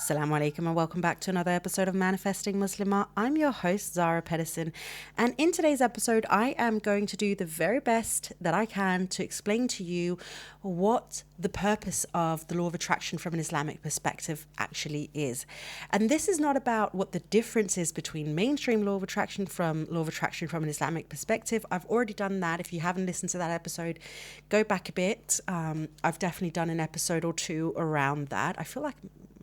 Assalamu alaikum and welcome back to another episode of Manifesting Muslimah. I'm your host, Zara Pedersen, and in today's episode, I am going to do the very best that I can to explain to you what the purpose of the law of attraction from an Islamic perspective actually is. And this is not about what the difference is between mainstream law of attraction from an Islamic perspective. I've already done that. If you haven't listened to that episode, go back a bit. I've definitely done an episode or two around that. I feel like,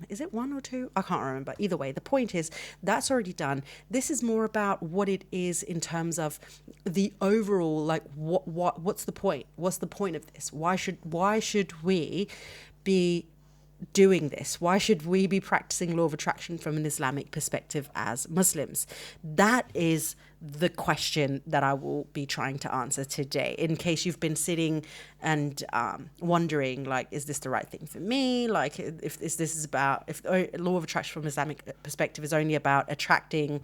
is it one or two? I can't remember. Either way, the point is that's already done. This is more about what it is in terms of the overall, like what's the point? What's the point of this? Why should we be doing this? Why should we be practicing law of attraction from an Islamic perspective as Muslims? That is the question that I will be trying to answer today, in case you've been sitting and wondering, like, is this the right thing for me? Like, if law of attraction from an Islamic perspective is only about attracting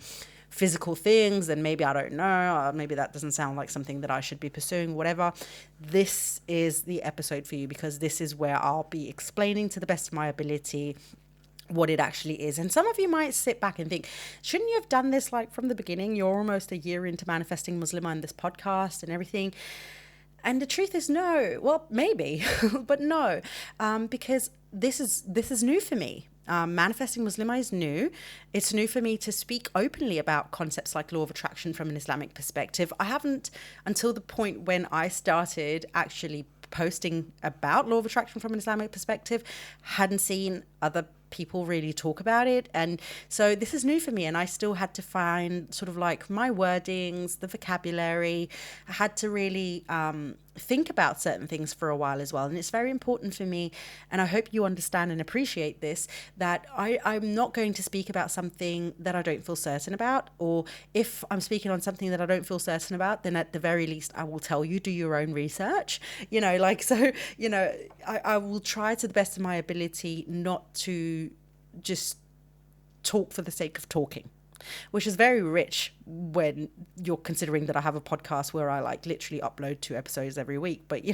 physical things, then maybe I don't know, or maybe that doesn't sound like something that I should be pursuing, whatever. This is the episode for you, because this is where I'll be explaining to the best of my ability what it actually is. And some of you might sit back and think, shouldn't you have done this like from the beginning? You're almost a year into Manifesting Muslimah and this podcast and everything. And the truth is no. Well, maybe, but no, because this is new for me. Manifesting Muslimah is new. It's new for me to speak openly about concepts like law of attraction from an Islamic perspective. I haven't, until the point when I started actually posting about law of attraction from an Islamic perspective, hadn't seen other people really talk about it. And so this is new for me, and I still had to find sort of like my wordings, the vocabulary. I had to really think about certain things for a while as well. And it's very important for me, and I hope you understand and appreciate this, that I'm not going to speak about something that I don't feel certain about, or if I'm speaking on something that I don't feel certain about, then at the very least I will tell you, do your own research, I will try to the best of my ability not to just talk for the sake of talking, which is very rich when you're considering that I have a podcast where I like literally upload 2 episodes every week. But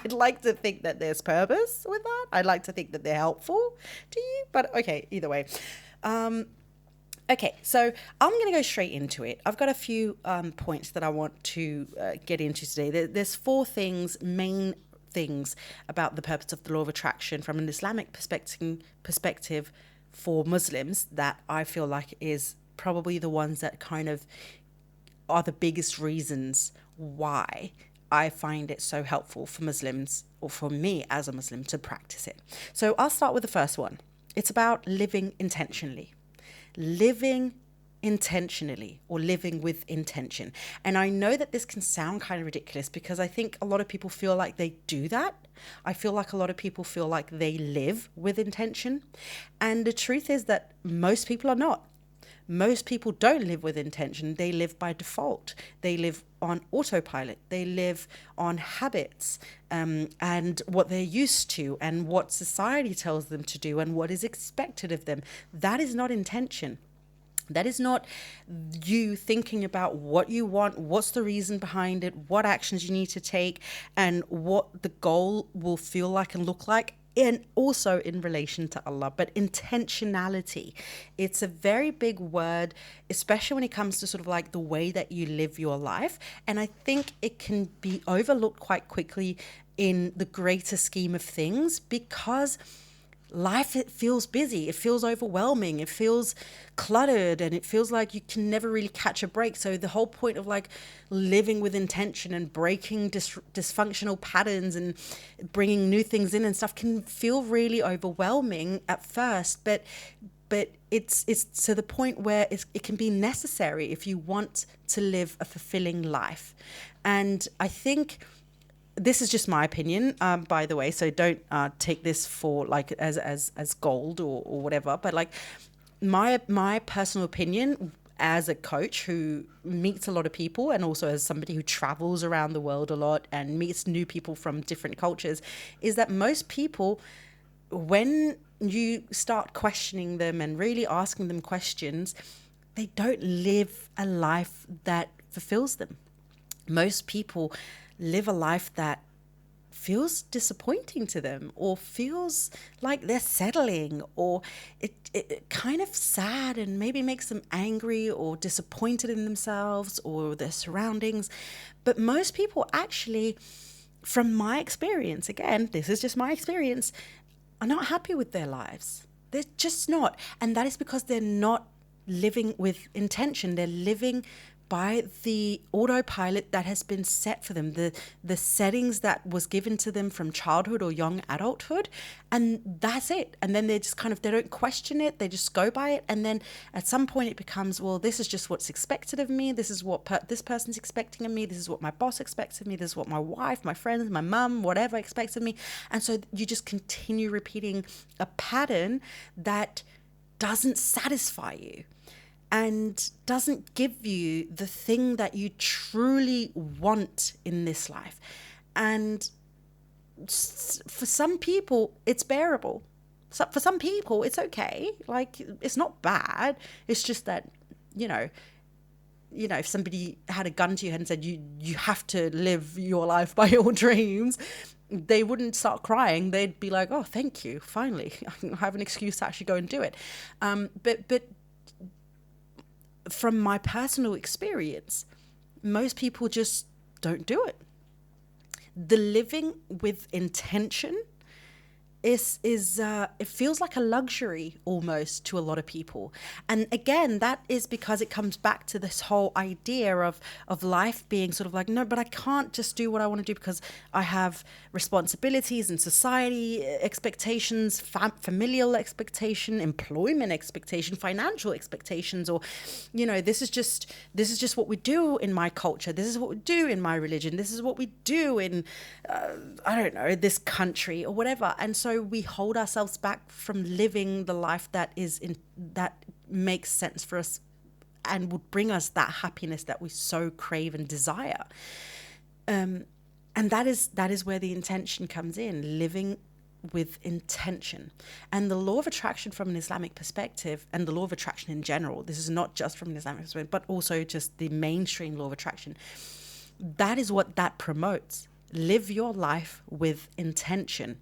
I'd like to think that there's purpose with that. I'd like to think that they're helpful to you, but okay, either way. Okay, so I'm going to go straight into it. I've got a few points that I want to get into today. There's 4 main things about the purpose of the law of attraction from an Islamic perspective for Muslims that I feel like is probably the ones that kind of are the biggest reasons why I find it so helpful for Muslims, or for me as a Muslim, to practice it. So I'll start with the first one. It's about living intentionally. Living intentionally, or living with intention. And I know that this can sound kind of ridiculous, because I think a lot of people feel like they do that. I feel like a lot of people feel like they live with intention. And the truth is that most people are not. Most people don't live with intention. They live by default. They live on autopilot. They live on habits, and what they're used to, and what society tells them to do, and what is expected of them. That is not intention. That is not you thinking about what you want, what's the reason behind it, what actions you need to take, and what the goal will feel like and look like, and also in relation to Allah. But intentionality, it's a very big word, especially when it comes to sort of like the way that you live your life. And I think it can be overlooked quite quickly in the greater scheme of things, because life, it feels busy, it feels overwhelming, it feels cluttered, and it feels like you can never really catch a break. So the whole point of like living with intention and breaking dysfunctional patterns and bringing new things in and stuff can feel really overwhelming at first, but it's to the point where it can be necessary if you want to live a fulfilling life. And I think this is just my opinion, by the way, so don't take this for like as gold or whatever. But like my personal opinion as a coach who meets a lot of people, and also as somebody who travels around the world a lot and meets new people from different cultures, is that most people, when you start questioning them and really asking them questions, they don't live a life that fulfills them. Most people live a life that feels disappointing to them, or feels like they're settling, or it kind of sad and maybe makes them angry or disappointed in themselves or their surroundings. But most people actually, from my experience, again, this is just my experience, are not happy with their lives. They're just not. And that is because they're not living with intention. They're living by the autopilot that has been set for them, the settings that was given to them from childhood or young adulthood, and that's it. And then they just kind of, they don't question it, they just go by it. And then at some point it becomes, well, this is just what's expected of me, this is what this person's expecting of me, this is what my boss expects of me, this is what my wife, my friends, my mum, whatever expects of me. And so you just continue repeating a pattern that doesn't satisfy you and doesn't give you the thing that you truly want in this life. And for some people, it's bearable. So for some people, it's okay. Like, it's not bad. It's just that, if somebody had a gun to your head and said, you have to live your life by your dreams, they wouldn't start crying. They'd be like, oh, thank you. Finally, I have an excuse to actually go and do it. But from my personal experience, most people just don't do it. The living with intention is it feels like a luxury almost to a lot of people. And again, that is because it comes back to this whole idea of life being sort of like, no, but I can't just do what I want to do because I have responsibilities and society expectations, familial expectation, employment expectation, financial expectations, or this is just what we do in my culture, this is what we do in my religion, this is what we do in I don't know, this country or whatever. And so we hold ourselves back from living the life that makes sense for us and would bring us that happiness that we so crave and desire. And that is where the intention comes in, living with intention. And the law of attraction from an Islamic perspective, and the law of attraction in general, this is not just from an Islamic perspective, but also just the mainstream law of attraction, that is what that promotes. Live your life with intention.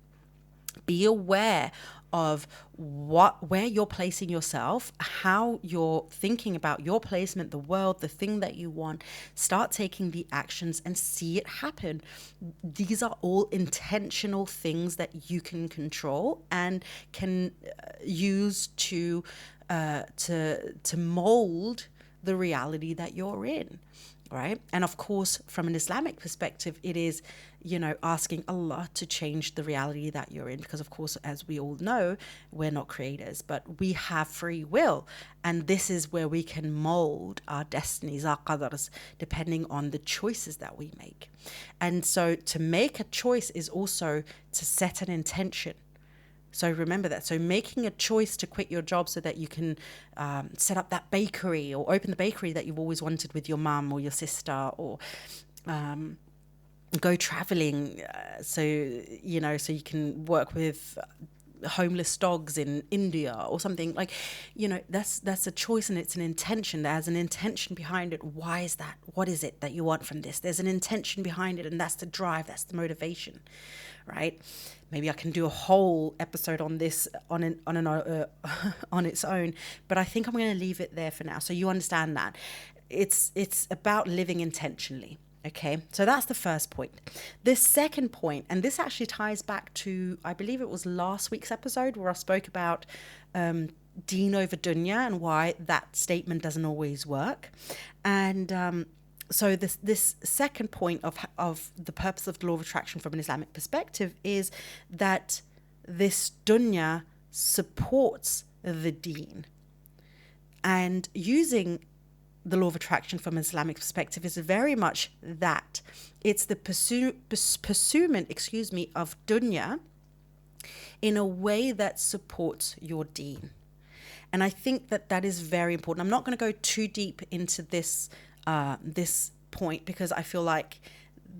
Be aware of where you're placing yourself, how you're thinking about your placement, the world, the thing that you want. Start taking the actions and see it happen. These are all intentional things that you can control and can use to mold the reality that you're in. Right. And of course, from an Islamic perspective, it is, asking Allah to change the reality that you're in. Because, of course, as we all know, we're not creators, but we have free will. And this is where we can mold our destinies, our qadars, depending on the choices that we make. And so to make a choice is also to set an intention. So remember that. So making a choice to quit your job so that you can set up that bakery or open the bakery that you've always wanted with your mum or your sister, or go traveling so you can work with homeless dogs in India or something, like, that's a choice, and it's an intention. There's an intention behind it. Why is that? What is it that you want from this? There's an intention behind it, and that's the drive, that's the motivation, right? Maybe I can do a whole episode on this on its own, but I think I'm going to leave it there for now, so you understand that it's about living intentionally. Okay, so that's the first point. The second point, and this actually ties back to, I believe it was last week's episode where I spoke about deen over dunya and why that statement doesn't always work. And so this second point of the purpose of the law of attraction from an Islamic perspective is that this dunya supports the deen. And using the law of attraction from an Islamic perspective is very much that. It's the pursuement, of dunya in a way that supports your deen. And I think that is very important. I'm not going to go too deep into this point, because I feel like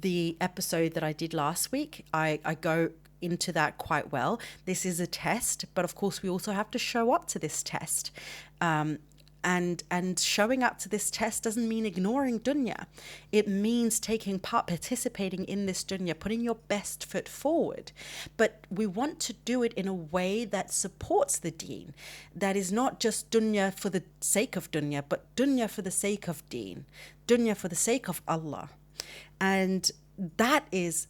the episode that I did last week, I go into that quite well. This is a test, but of course we also have to show up to this test. And showing up to this test doesn't mean ignoring dunya. It means taking part, participating in this dunya, putting your best foot forward. But we want to do it in a way that supports the deen, that is not just dunya for the sake of dunya, but dunya for the sake of deen, dunya for the sake of Allah. And that is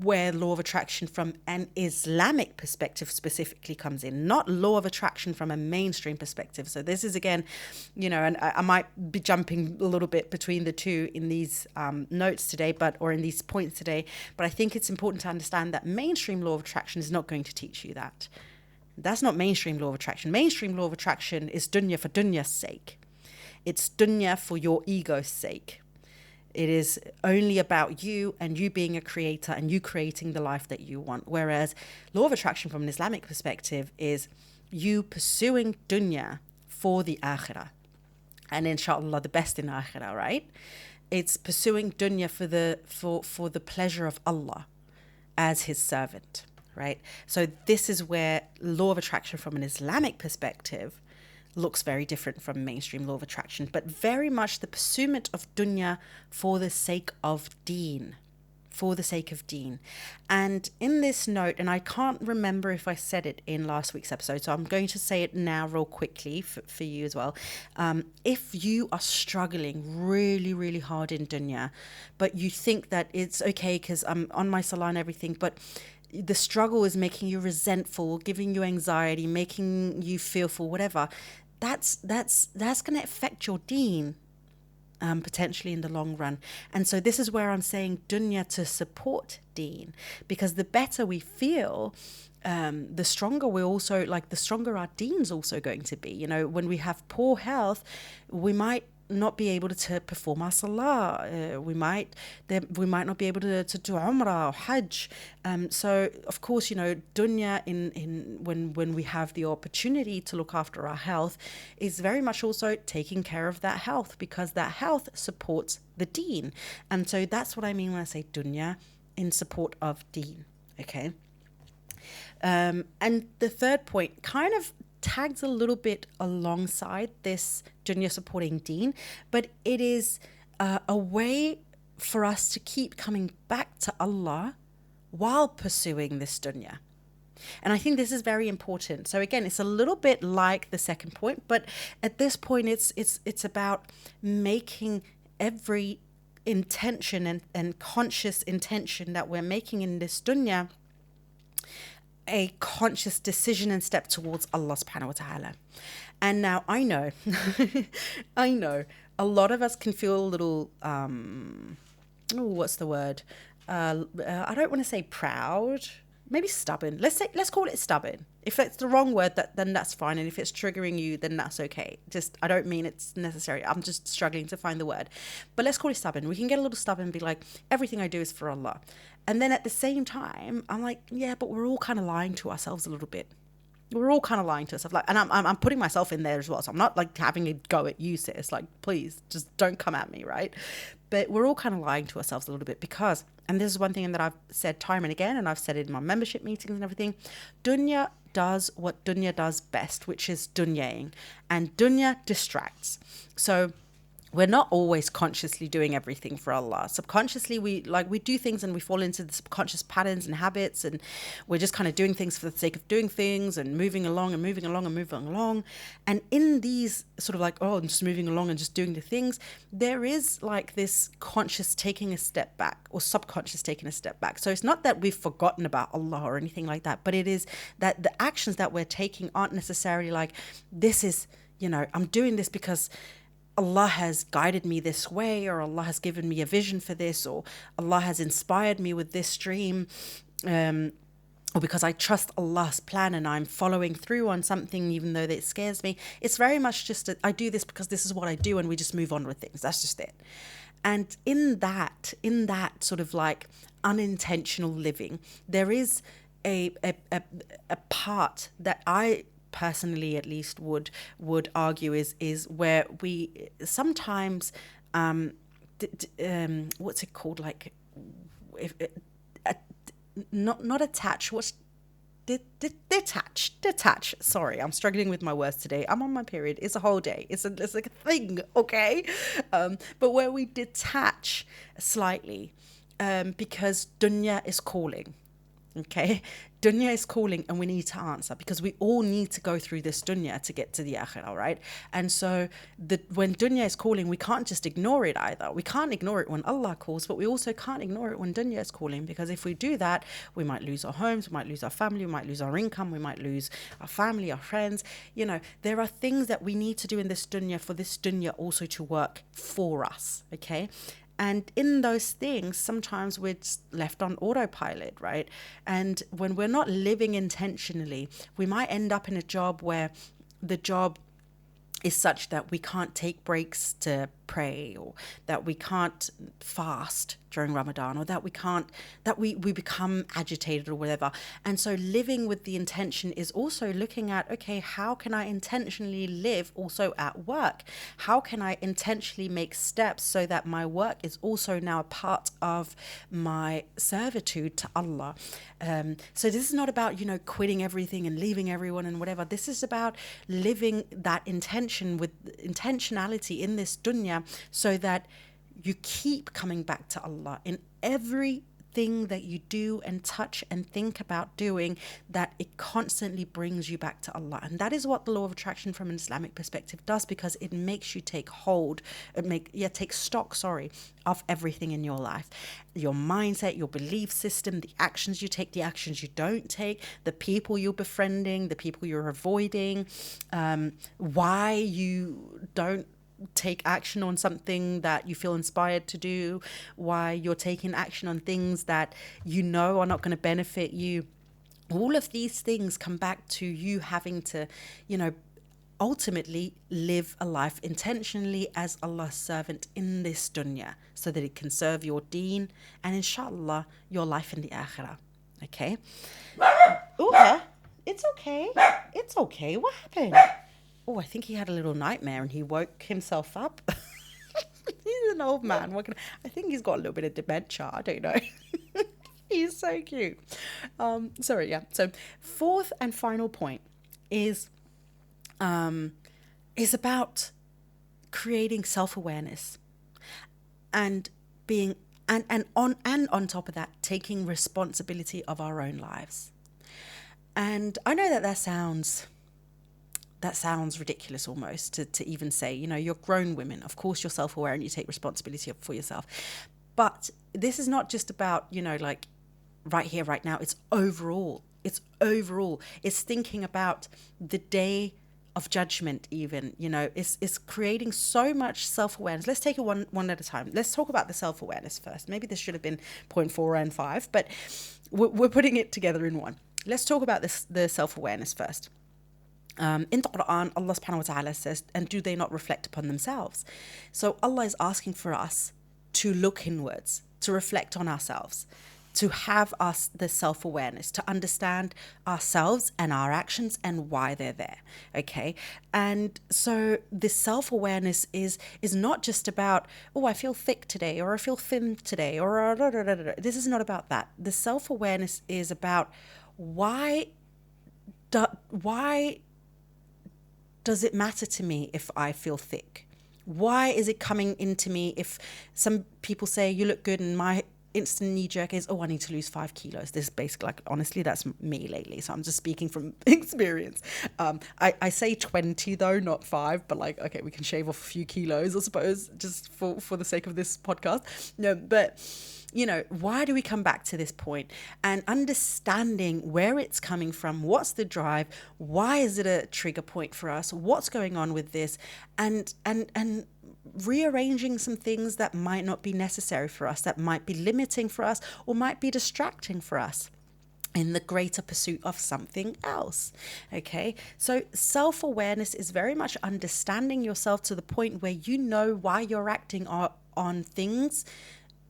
where law of attraction from an Islamic perspective specifically comes in, not law of attraction from a mainstream perspective. So this is, again, and I might be jumping a little bit between the two in these notes today, or in these points today, but I think it's important to understand that mainstream law of attraction is not going to teach you that. That's not mainstream law of attraction. Mainstream law of attraction is dunya for dunya's sake. It's dunya for your ego's sake. It is only about you and you being a creator and you creating the life that you want. Whereas law of attraction from an Islamic perspective is you pursuing dunya for the akhirah. And inshallah, the best in akhirah, right? It's pursuing dunya for the pleasure of Allah as his servant, right? So this is where law of attraction from an Islamic perspective looks very different from mainstream law of attraction, but very much the pursuit of dunya for the sake of deen, for the sake of deen. And in this note, and I can't remember if I said it in last week's episode, so I'm going to say it now real quickly for you as well. If you are struggling really, really hard in dunya, but you think that it's okay because I'm on my salah and everything, but the struggle is making you resentful, giving you anxiety, making you fearful, whatever, that's going to affect your deen potentially in the long run. And so this is where I'm saying dunya to support deen, because the better we feel, the stronger the stronger our deen's also going to be. When we have poor health, we might not be able to perform our salah. We might not be able to do umrah or hajj. So of course, dunya when we have the opportunity to look after our health is very much also taking care of that health, because that health supports the deen. And so that's what I mean when I say dunya in support of deen. Okay. And the third point kind of tags a little bit alongside this dunya supporting deen, but it is a way for us to keep coming back to Allah while pursuing this dunya. And I think this is very important. So again, it's a little bit like the second point, but at this point it's about making every intention and conscious intention that we're making in this dunya a conscious decision and step towards Allah subhanahu wa ta'ala. And now I know a lot of us can feel a little what's the word, I don't want to say proud, maybe stubborn. Let's call it stubborn. If it's the wrong word, then that's fine, and if it's triggering you, then that's okay. I don't mean it's necessary. I'm just struggling to find the word, but let's call it stubborn. We can get a little stubborn and be like, everything I do is for Allah. And then at the same time, I'm like, yeah, but we're all kind of lying to ourselves a little bit. We're all kind of lying to ourselves. And I'm putting myself in there as well. So I'm not like having a go at you, sis. Like, please, just don't come at me, right? But we're all kind of lying to ourselves a little bit because, and this is one thing that I've said time and again, and I've said it in my membership meetings and everything, dunya does what dunya does best, which is dunyaing. And dunya distracts. So we're not always consciously doing everything for Allah. Subconsciously, we do things and we fall into the subconscious patterns and habits, and we're just kind of doing things for the sake of doing things and moving along and moving along and moving along. And in these sort of like, oh, I'm just moving along and just doing the things, there is like this conscious taking a step back or subconscious taking a step back. So it's not that we've forgotten about Allah or anything like that, but it is that the actions that we're taking aren't necessarily like, this is, I'm doing this because Allah has guided me this way, or Allah has given me a vision for this, or Allah has inspired me with this dream, or because I trust Allah's plan and I'm following through on something even though it scares me. It's very much just I do this because this is what I do, and we just move on with things. That's just it. And in that sort of like unintentional living, there is a part that I personally at least would argue is where we sometimes what's it called, like if not attach, what's detach. Sorry, I'm struggling with my words today. I'm on my period. It's a whole day. It's like a thing, okay? But where we detach slightly, because dunya is calling. Okay, dunya is calling, and we need to answer, because we all need to go through this dunya to get to the akhirah, right? And so when dunya is calling, we can't just ignore it either. We can't ignore it when Allah calls, but we also can't ignore it when dunya is calling, because if we do that, we might lose our homes, we might lose our family, we might lose our income, we might lose our family, our friends. You know, there are things that we need to do in this dunya for this dunya also to work for us, okay? And in those things, sometimes we're just left on autopilot, right? And when we're not living intentionally, we might end up in a job where the job is such that we can't take breaks to pray, or that we can't fast during Ramadan, or that we become agitated or whatever. And so living with the intention is also looking at, okay, how can I intentionally live also at work? How can I intentionally make steps so that my work is also now a part of my servitude to Allah? So this is not about, quitting everything and leaving everyone and whatever. This is about living that intention with intentionality in this dunya, so that you keep coming back to Allah in everything that you do and touch and think about doing, that it constantly brings you back to Allah. And that is what the law of attraction from an Islamic perspective does, because it makes you take stock of everything in your life. Your mindset, your belief system, the actions you take, the actions you don't take, the people you're befriending, the people you're avoiding, why you don't take action on something that you feel inspired to do, why you're taking action on things that are not going to benefit you. All of these things come back to you having to, ultimately live a life intentionally as Allah's servant in this dunya, so that it can serve your deen and inshallah your life in the akhirah. Okay? It's okay. It's okay. What happened? Oh, I think he had a little nightmare and he woke himself up. He's an old man. I think he's got a little bit of dementia. I don't know. He's so cute. So fourth and final point is about creating self-awareness and being on top of that, taking responsibility of our own lives. And I know that sounds ridiculous almost to even say, you're grown women. Of course, you're self-aware and you take responsibility for yourself. But this is not just about, like right here, right now. It's overall. It's thinking about the day of judgment even, it's creating so much self-awareness. Let's take it one at a time. Let's talk about the self-awareness first. Maybe this should have been point 4 and 5, but we're putting it together in one. Let's talk about the self-awareness first. In the Quran, Allah subhanahu wa ta'ala says, and do they not reflect upon themselves? So Allah is asking for us to look inwards, to reflect on ourselves, to have the self-awareness, to understand ourselves and our actions and why they're there, okay? And so this self-awareness is not just about, I feel thick today, or I feel thin today, or this is not about that. The self-awareness is about why does it matter to me if I feel thick? Why is it coming into me if some people say you look good and my instant knee jerk is, I need to lose 5 kilos. This is basically, honestly, that's me lately. So I'm just speaking from experience. I say 20 though, not 5, but okay, we can shave off a few kilos, I suppose, just for the sake of this podcast. No, but why do we come back to this point? And understanding where it's coming from, what's the drive, why is it a trigger point for us, what's going on with this, and rearranging some things that might not be necessary for us, that might be limiting for us, or might be distracting for us in the greater pursuit of something else. Okay, so self-awareness is very much understanding yourself to the point where you know why you're acting on things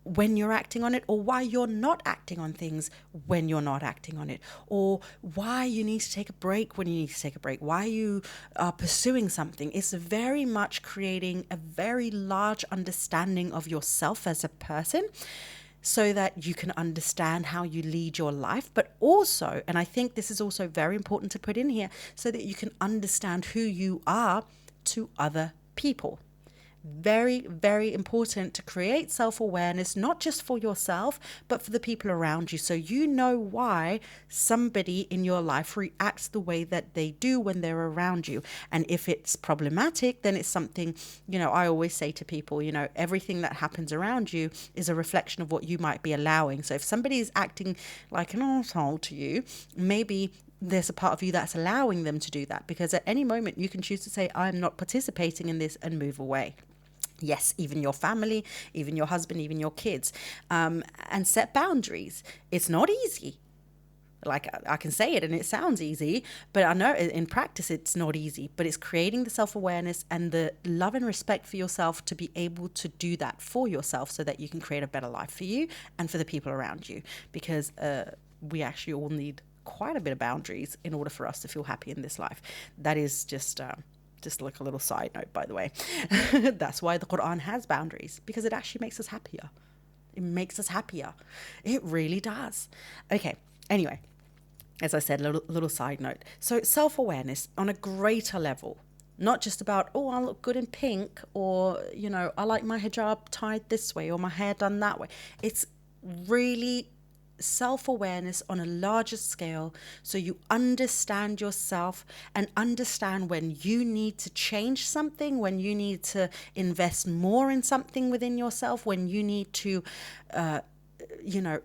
when you're acting on it, or why you're not acting on things when you're not acting on it, or why you need to take a break when you need to take a break, why you are pursuing something. It's very much creating a very large understanding of yourself as a person, so that you can understand how you lead your life, but also, and I think this is also very important to put in here, so that you can understand who you are to other people. Very, very important to create self-awareness, not just for yourself, but for the people around you. So you know why somebody in your life reacts the way that they do when they're around you. And if it's problematic, then it's something, I always say to people, everything that happens around you is a reflection of what you might be allowing. So if somebody is acting like an asshole to you, maybe there's a part of you that's allowing them to do that, because at any moment you can choose to say, I'm not participating in this, and move away. Yes, even your family, even your husband, even your kids, and set boundaries. It's not easy. Like, I can say it and it sounds easy, but I know in practice it's not easy. But it's creating the self-awareness and the love and respect for yourself to be able to do that for yourself, so that you can create a better life for you and for the people around you. Because we actually all need quite a bit of boundaries in order for us to feel happy in this life. That is just like a little side note, by the way. That's why the Quran has boundaries, because it actually makes us happier. It makes us happier. It really does. Okay. Anyway, as I said, little side note. So self-awareness on a greater level, not just about, oh, I look good in pink, or, I like my hijab tied this way or my hair done that way. It's really self-awareness on a larger scale, so you understand yourself and understand when you need to change something, when you need to invest more in something within yourself, when you need to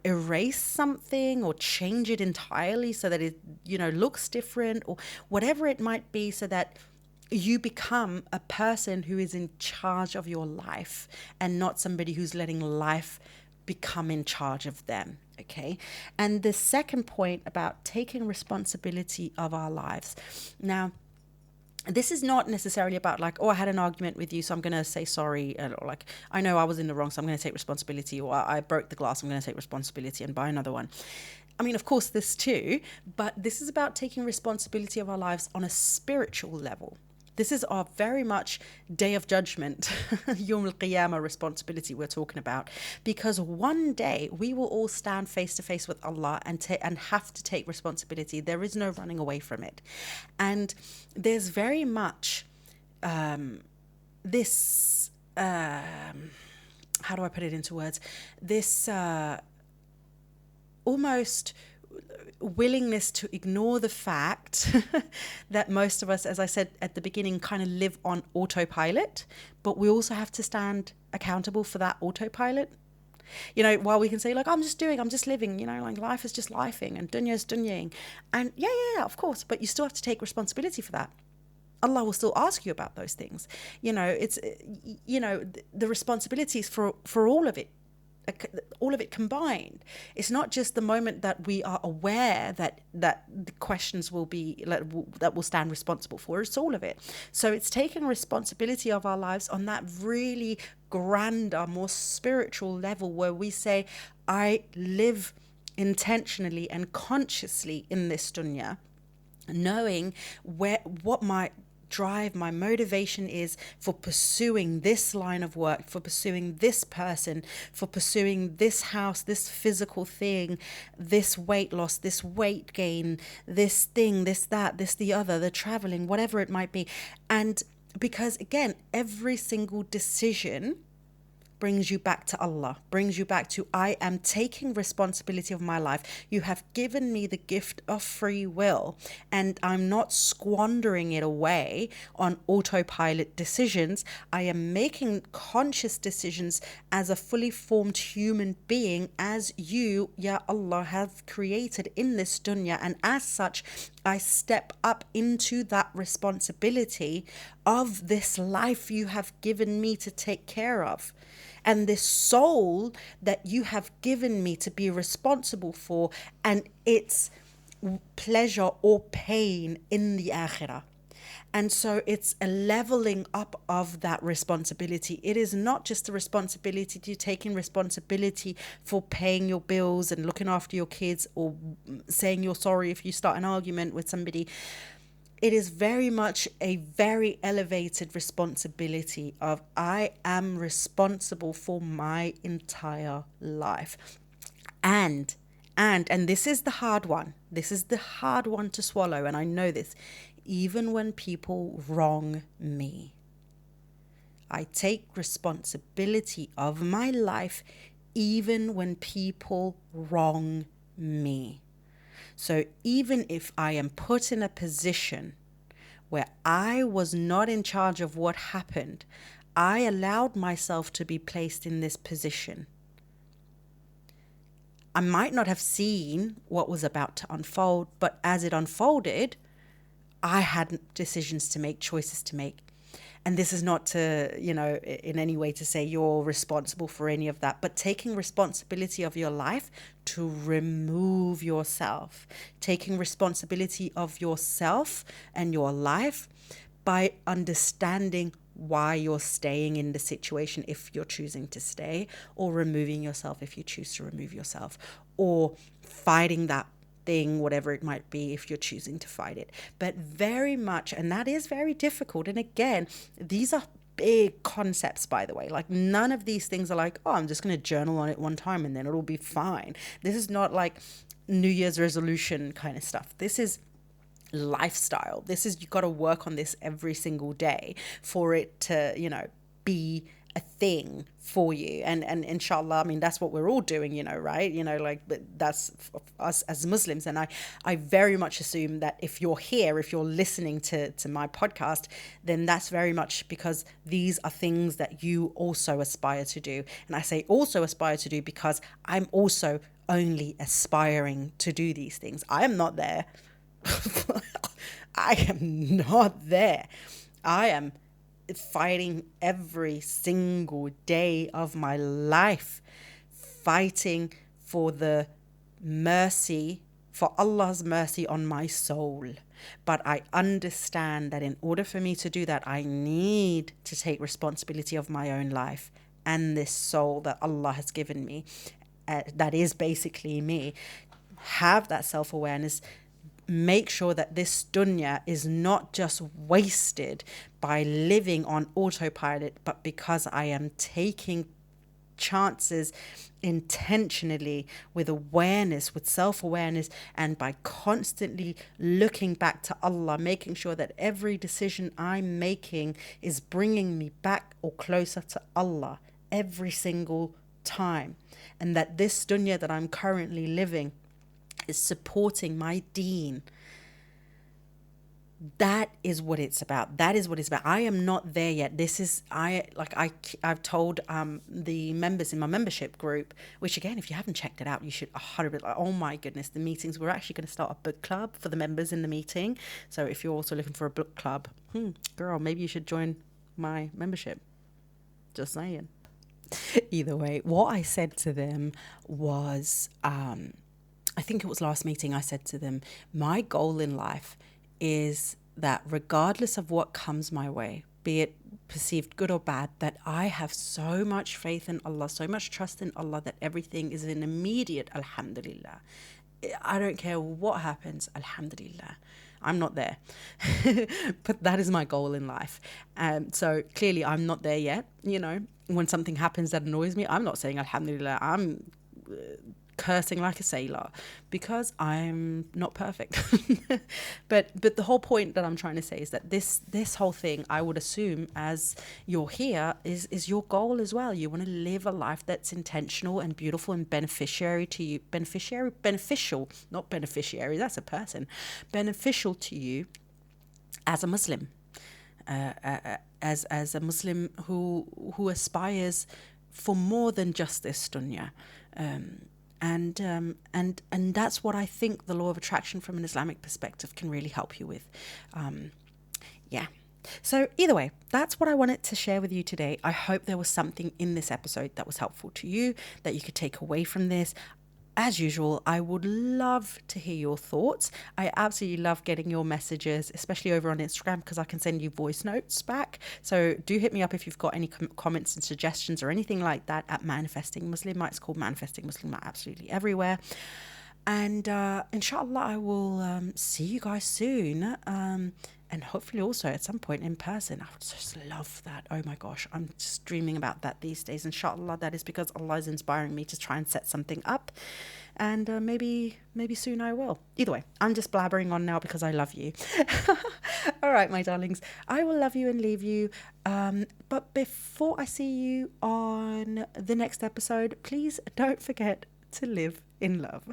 erase something or change it entirely so that it looks different, or whatever it might be, so that you become a person who is in charge of your life and not somebody who's letting life become in charge of them. Okay. And the second point about taking responsibility of our lives. Now, this is not necessarily about like, oh, I had an argument with you, so I'm going to say sorry. Or like, I know I was in the wrong, so I'm going to take responsibility. Or I broke the glass, I'm going to take responsibility and buy another one. I mean, of course, this too, but this is about taking responsibility of our lives on a spiritual level. This is our very much day of judgment, Yawm al-Qiyamah responsibility we're talking about, because one day we will all stand face to face with Allah and have to take responsibility. There is no running away from it. And there's very much this, how do I put it into words? This almost willingness to ignore the fact that most of us, as I said at the beginning, kind of live on autopilot, but we also have to stand accountable for that autopilot. While we can say like, I'm just living, like life is just lifing and dunya is dunyaing. And yeah, of course, but you still have to take responsibility for that. Allah will still ask you about those things. It's, the responsibilities for all of it combined. It's not just the moment that we are aware that the questions will be that will stand responsible for. It's all of it. So it's taking responsibility of our lives on that really grander, more spiritual level, where we say, I live intentionally and consciously in this dunya, knowing what my drive, my motivation is for pursuing this line of work, for pursuing this person, for pursuing this house, this physical thing, this weight loss, this weight gain, this thing, this, that, this, the other, the traveling, whatever it might be. And because again, every single decision brings you back to Allah, brings you back to, I am taking responsibility of my life. You have given me the gift of free will, and I'm not squandering it away on autopilot decisions. I am making conscious decisions as a fully formed human being, as you, Ya Allah, have created in this dunya. And as such, I step up into that responsibility of this life you have given me to take care of, and this soul that you have given me to be responsible for, and its pleasure or pain in the akhirah. And so it's a leveling up of that responsibility. It is not just a responsibility to taking responsibility for paying your bills and looking after your kids, or saying you're sorry if you start an argument with somebody. it is very much a very elevated responsibility of I am responsible for my entire life. And and this is the hard one. This is the hard one to swallow, and I know this. Even when people wrong me, I take responsibility of my life even when people wrong me. So even if I am put in a position where I was not in charge of what happened, I allowed myself to be placed in this position. I might not have seen what was about to unfold, but as it unfolded, I had decisions to make, choices to make. And this is not to, in any way to say you're responsible for any of that, but taking responsibility of your life to remove yourself, taking responsibility of yourself and your life by understanding why you're staying in the situation if you're choosing to stay, or removing yourself if you choose to remove yourself, or fighting that thing, whatever it might be, if you're choosing to fight it. But very much, and that is very difficult. And again, these are big concepts, by the way. Like, none of these things are like, oh, I'm just going to journal on it one time and then it'll be fine. This is not like New Year's resolution kind of stuff. This is lifestyle. This is, you got to work on this every single day for it to, be a thing for you. And inshallah, I mean, that's what we're all doing, right? But that's us as Muslims. And I very much assume that if you're here, if you're listening to my podcast, then that's very much because these are things that you also aspire to do. And I say also aspire to do because I'm also only aspiring to do these things. I am not there. I am not there. I am fighting every single day of my life, fighting for the mercy, for Allah's mercy on my soul. But I understand that in order for me to do that, I need to take responsibility of my own life and this soul that Allah has given me, that is basically me. Have that self-awareness. Make sure that this dunya is not just wasted by living on autopilot, but because I am taking chances intentionally, with awareness, with self-awareness, and by constantly looking back to Allah, making sure that every decision I'm making is bringing me back or closer to Allah every single time. And that this dunya that I'm currently living is supporting my deen. That is what it's about. That is what it's about. I am not there yet. This is, I've told the members in my membership group, which again, if you haven't checked it out, you should 100%. Oh my goodness, the meetings. We're actually going to start a book club for the members in the meeting. So if you're also looking for a book club, girl, maybe you should join my membership. Just saying. Either way, what I said to them was, I think it was last meeting, I said to them, my goal in life is that regardless of what comes my way, be it perceived good or bad, that I have so much faith in Allah, so much trust in Allah, that everything is an immediate alhamdulillah. I don't care what happens, alhamdulillah. I'm not there. But that is my goal in life. So clearly I'm not there yet. When something happens that annoys me, I'm not saying alhamdulillah. I'm cursing like a sailor because I'm not perfect. but the whole point that I'm trying to say is that this whole thing, I would assume, as you're here, is your goal as well. You want to live a life that's intentional and beautiful and beneficial, not beneficiary, that's a person, beneficial to you as a Muslim, as a Muslim who aspires for more than just this dunya. And that's what I think the law of attraction from an Islamic perspective can really help you with. So either way, that's what I wanted to share with you today. I hope there was something in this episode that was helpful to you, that you could take away from this. As usual, I would love to hear your thoughts. I absolutely love getting your messages, especially over on Instagram, because I can send you voice notes back. So do hit me up if you've got any comments and suggestions or anything like that at Manifesting Muslim. It's called Manifesting Muslim, absolutely everywhere. And inshallah, I will see you guys soon. And hopefully also at some point in person. I would just love that. Oh my gosh, I'm just dreaming about that these days. Inshallah, that is because Allah is inspiring me to try and set something up. And maybe soon I will. Either way, I'm just blabbering on now because I love you. All right, my darlings, I will love you and leave you. But before I see you on the next episode, please don't forget to live in love.